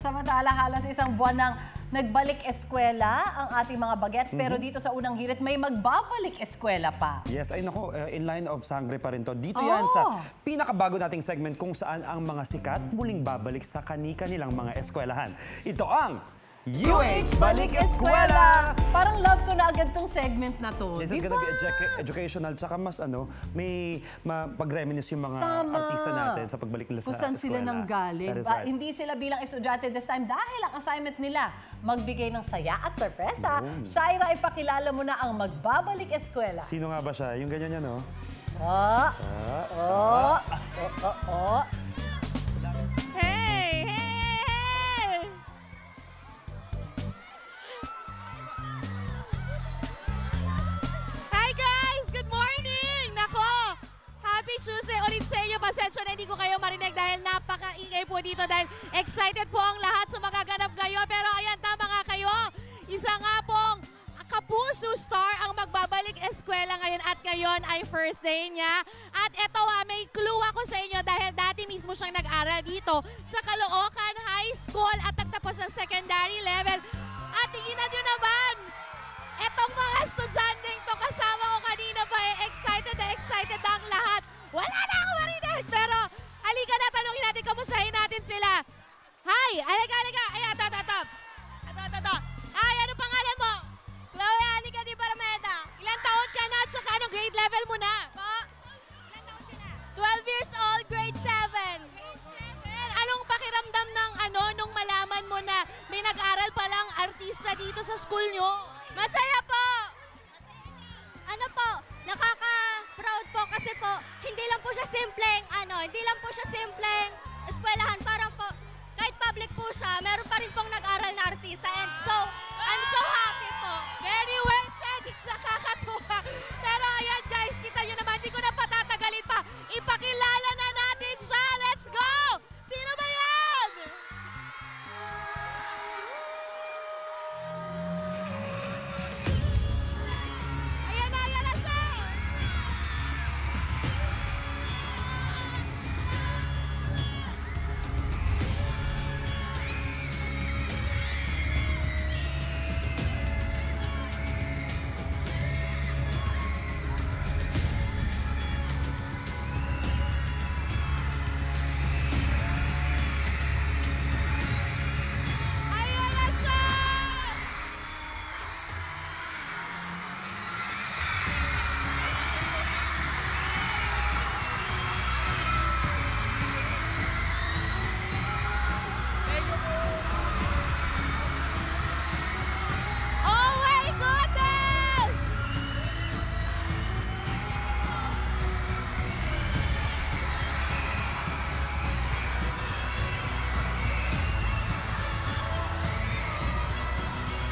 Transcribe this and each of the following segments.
Samantala, halos isang buwan nang nagbalik eskwela ang ating mga bagets. Pero dito sa unang hirit, may magbabalik eskwela pa. Yes, ay nako, in line of sangre pa rin to. Dito yan sa pinakabago nating segment kung saan ang mga sikat muling babalik sa kani-kanilang mga eskwelahan. Ito ang UH Balik Eskwela! Parang love ko na agad tong segment na to. This is gonna be educational, tsaka mas may pag-reminisce yung mga artista natin sa pagbalik nila sa eskwela. Kung saan sila nanggaling. Right. Hindi sila bilang estudyante this time dahil ang assignment nila magbigay ng saya at sorpresa. Shaira, ipakilala mo na ang magbabalik eskwela. Sino nga ba siya? Yung ganyan yan, no? Hey! Hi guys! Good morning! Nako! Happy Tuesday ulit sa inyo. Pasensya na hindi ko kayo marinig dahil napakaingay po dito dahil excited po ang lahat sa magaganap ngayon. Pero ayan, tama nga kayo. Isa nga pong Kapuso Star ang magbabalik eskwela ngayon at ngayon ay first day niya. At eto may clue ako sa inyo dahil dati mismo siyang nag-aral dito sa Caloocan High School at nagtapos ng secondary level. At tingnan nyo naman, etong mga estudyanteng to kasama ko kanina pa excited na ang lahat. Wala na ako marinig, pero halika na, tanongin natin, kamustahin natin sila. Hi! Halika! Ayan, ito. Hi, ano pangalan mo? Chloe Anica Di Parameda. Ilang taon ka na at saka anong grade level mo na? Po, Ilang taon ka na? 12 years old, grade 7. Anong pakiramdam ng nung malaman mo na may nag-aral palang artista dito sa school nyo? Masaya po. Ano po, nakaka-proud po kasi po, hindi lang po siya simpleng eskwelahan. Parang po, kahit public po siya, meron pa rin pong nag-aral na artista. And so, I'm so happy po. Very well said! Nakakatuwa. Pero ayan guys, kita nyo naman, di ko na patatagalin pa. Ipakilala na natin siya. Let's go! Sino ba yan? Ayan na siya! Ayan na siya! Oh my goodness!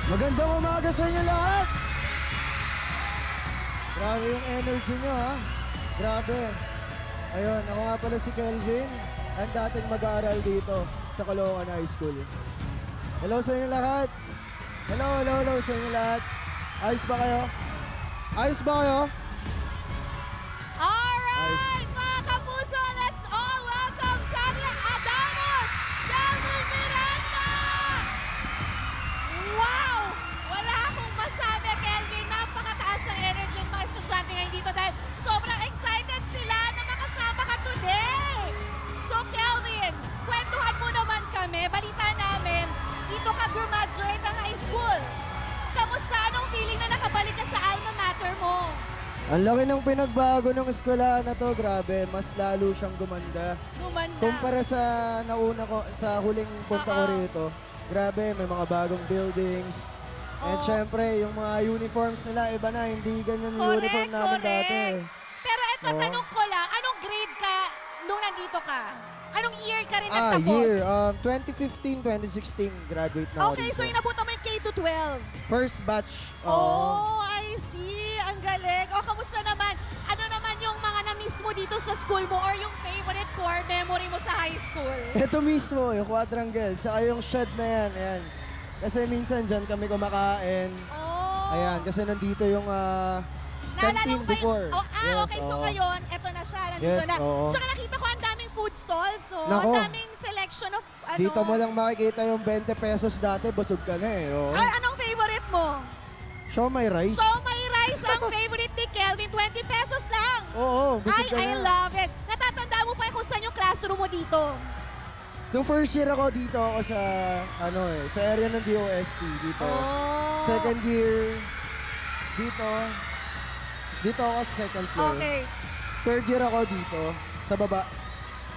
Magandang umaga sa inyo lahat! Grabe yung energy nyo, ha? Grabe. Ayun, ako nga pala si Kelvin, ang dating mag-aaral dito sa Caloocan High School. Hello sa inyo lahat! Hello sa inyo lahat! Ayos ba kayo? Ayos ba kayo? Alright, mga kapuso, let's all welcome Sandra Adamos, Delvin Miranda! Wow! Wala akong masabi, Kelvin. Napakataas ang energy ng mga estudyante ngayon dito dahil sobrang excited sila na makasama ka today! So, Kelvin, kwentuhan mo naman kami. Balita namin, dito ka graduate ng high school. Kamusta? Anong feeling na nakabalik ka sa alma mater mo? Ang laki ng pinagbago ng eskwelahan na to, grabe. Mas lalo siyang gumanda. Gumanda. Kumpara sa nauna ko, sa huling punta ko rito, grabe, may mga bagong buildings. And syempre, yung mga uniforms nila, iba na, hindi ganyan yung uniform namin dati. Pero eto, tanong ko lang, anong grade ka nung nandito ka? Anong year ka rin nagtapos? Year, 2015, 2016, graduate na ako Okay, dito. so inabutan mo yung K-12. First batch. Oh, I see. Ang galing. O, kamusta naman? Ano naman yung mga na-miss mo dito sa school mo or yung favorite core memory mo sa high school? Ito mismo, yung quadrangle, saka yung shed na yan, ayan. Kasi minsan dyan kami kumakain. Oh. Ayan, kasi nandito yung Naalala canteen mo ba before. yung... Oh, Yes, okay. So oo. ngayon, eto na siya. Nandito Yes, na. oo. Tsaka nakita ko ang daming food stalls, no? Nako. Ang daming selection of, ano. Dito mo lang makikita yung 20 pesos dati, busog ka na eh. Oo. Ay, anong favorite mo? Show my rice. So, may rice ang favorite ni Kelvin. 20 pesos lang. Oo, busog ka I na. love it. Natatandaan mo pa kung saan yung classroom mo dito? Nung first year ako dito ako sa, sa area ng DOST dito. Oh. Second year, dito. Dito ako sa second floor. Okay. Third year ako dito, sa baba.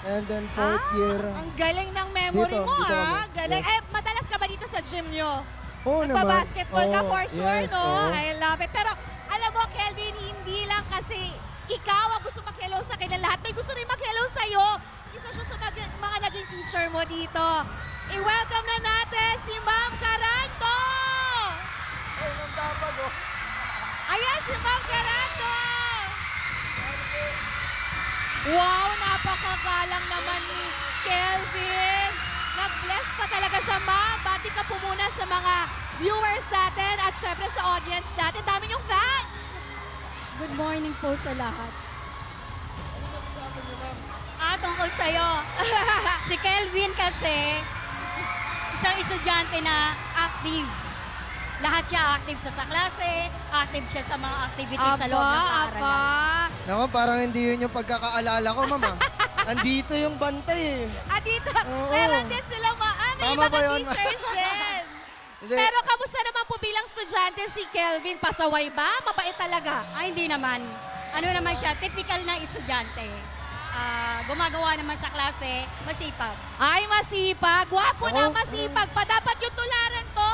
And then fourth year. Ang galing ng memory Dito, mo, dito ha? kami. Galing. Yes. Madalas ka ba dito sa gym nyo? Oo naman. Nagpa-basketball ka Oo, for sure, yes, no? oo. I love it. Pero alam mo, Kelvin, hindi lang kasi ikaw ang gusto mag-hello sa kanilang lahat. May gusto rin mag-hello sa'yo. Isa siya sa mga naging teacher mo dito. I-welcome na natin si Ma'am Caranto! Ay, nang tapag oh. Ayan si Ma'am Caranto! Wow, napakagalang naman ni Kelvin. Nag-bless pa talaga siya, Ma'am. Bati ka po muna sa mga viewers natin at syempre sa audience natin. Dami niyong fans! Good morning po sa lahat. Tungkol sa'yo. Si Kelvin kasi, isang estudyante na active. Lahat siya active sa klase, active siya sa mga activities sa loob ng paaralan. Naku, parang hindi yun yung pagkakaalala ko, mama. Andito yung bantay eh. Dito, Oo. meron din sila may Tama mga ba yun? teachers din. Hindi. Pero kamusta naman po bilang estudyante si Kelvin? Pasaway ba? Mabait talaga? Ay, hindi naman. Ano naman siya, typical na estudyante. Gumagawa naman sa klase, masipag. Ay, masipag. Gwapo na Oo. masipag pa. Dapat yung tularan to.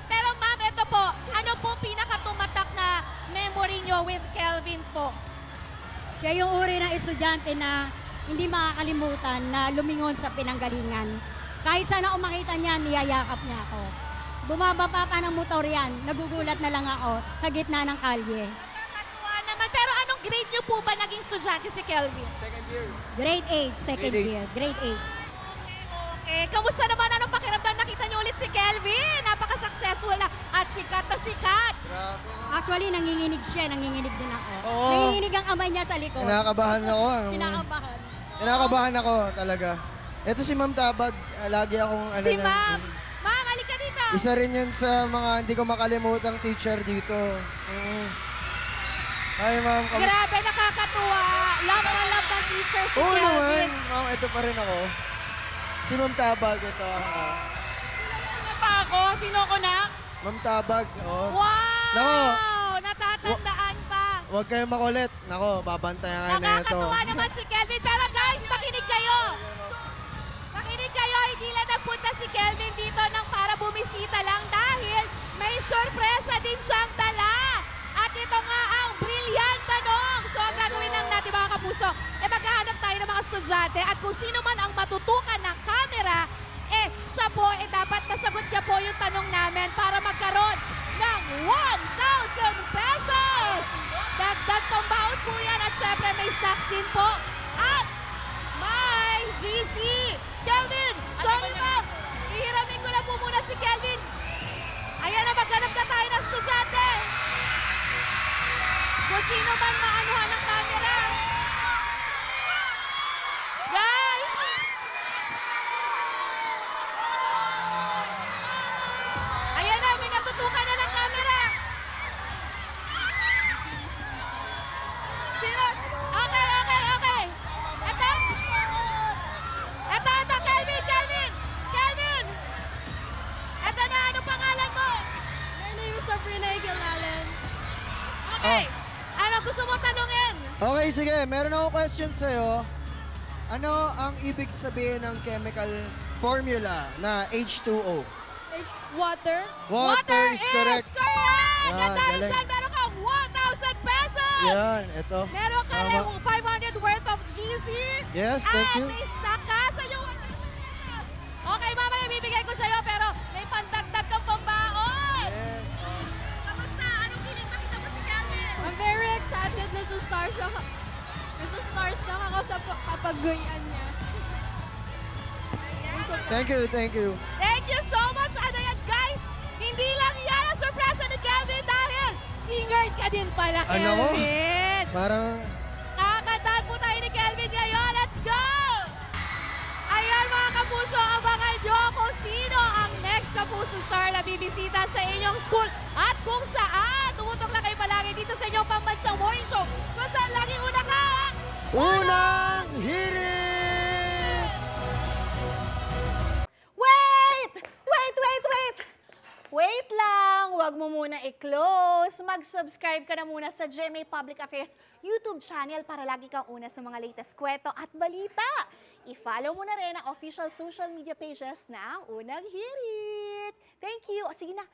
Pero ma'am, ito po. Ano po pinakatumatak na memory nyo with Kelvin po? Siya yung uri ng estudyante na hindi makakalimutan na lumingon sa pinanggalingan. Kahit saan ako makita niya, niyayakap niya ako. Bumababa pa ng motor yan, nagugulat na lang ako sa gitna ng kalye. Nakakatuwa naman. Pero anong grade nyo po ba naging estudyante si Kelvin? Second year. Grade 8, second Grade eight. year, grade 8. Okay, kamusta naman? Anong pakiramdam? Nakita niyo ulit si Kelvin. Napaka-successful na at sikat na sikat. Grabe. Actually, nanginginig siya, nanginginig din ako. Oo. Nanginginig ang kamay niya sa likod. Kinakabahan ako. Kinakabahan. Kinakabahan ako talaga. Ito si Ma'am Tabag, lagi akong Si ma'am. Ma'am, halika dito. Isa rin yan sa mga hindi ko makalimutang teacher dito. Oo. Hi, Ma'am. Grabe, nakakatuwa. Love na love ng teacher si Oo naman. Kelvin. Ma'am, ito pa rin ako. Si Ma'am Tabag, ito. Ano pa ako? Sino ko na? Ma'am Tabag, oh. Wow! Nako. Natatandaan pa. Huwag kayong makulit. Nako, babantayan kayo na ito. Nakakatuwa naman si Kelvin. Pero guys, makinig kayo. Makinig kayo. Hindi lang nagpunta si Kelvin dito nang para bumisita lang dahil may sorpresa din siyang dala. At ito nga ang brilliant tanong. So ang gagawin lang natin mga kapuso, maghahanap tayo ng mga estudyante at kung sino man ang matutukan ng camera, siya po, dapat nasagot niya po yung tanong namin para magkaroon ng 1,000 pesos! Dagdag pambaon po yan at syempre may snacks din po at may GC! Kelvin, sorry ma'am! Ihiramin ko lang po muna si Kelvin. Ayan na, maghanap na tayo ng estudyante. Kung sino man maanuhan ng camera. Guys! Ayan na, may natutukan na ng camera. Sino? Okay. Ito, Kelvin! Ito na, ano pangalan mo? My name is Sabrina Igalalan. Okay. Ano gusto mo tanungin? Okay, sige. Meron akong question sa'yo. Ano ang ibig sabihin ng chemical formula na H2O? Water. Water is correct. correct! Yan, At dahil galing. dyan, meron kang 1,000 pesos! Yan, ito. Meron ka Tama. rin 500 worth of GC. Yes, thank you. At may stock ka sa iyo. 1,000 pesos. Okay, mamaya bibigay ko sa'yo, pero may pandagdag kang pambaon. Yes. Kamusta? Anong feeling nakita mo si Kelvin? I'm very excited na starstruck ako sa kapag-guyan niya. Thank you. Thank you so much. Ano yan, guys? Hindi lang yan ang sorpresa ni Kelvin dahil singer ka din pala, Ano? Kelvin. Parang Nakakantahan po tayo ni Kelvin ngayon. Let's go! kapuso, abangan nyo kung sino ang next kapuso star na bibisita sa inyong school at kung saan. Tumutok lang kayo palagi dito sa inyong pambansang morning show. Kung saan laging una ka! Unang hirit! Wait! Wait lang! Huwag mo muna i-close. Mag-subscribe ka na muna sa GMA Public Affairs YouTube channel para lagi kang una sa mga latest kwento at balita. I-follow mo na rin ang official social media pages ng Unang Hirit. Thank you. O sige na,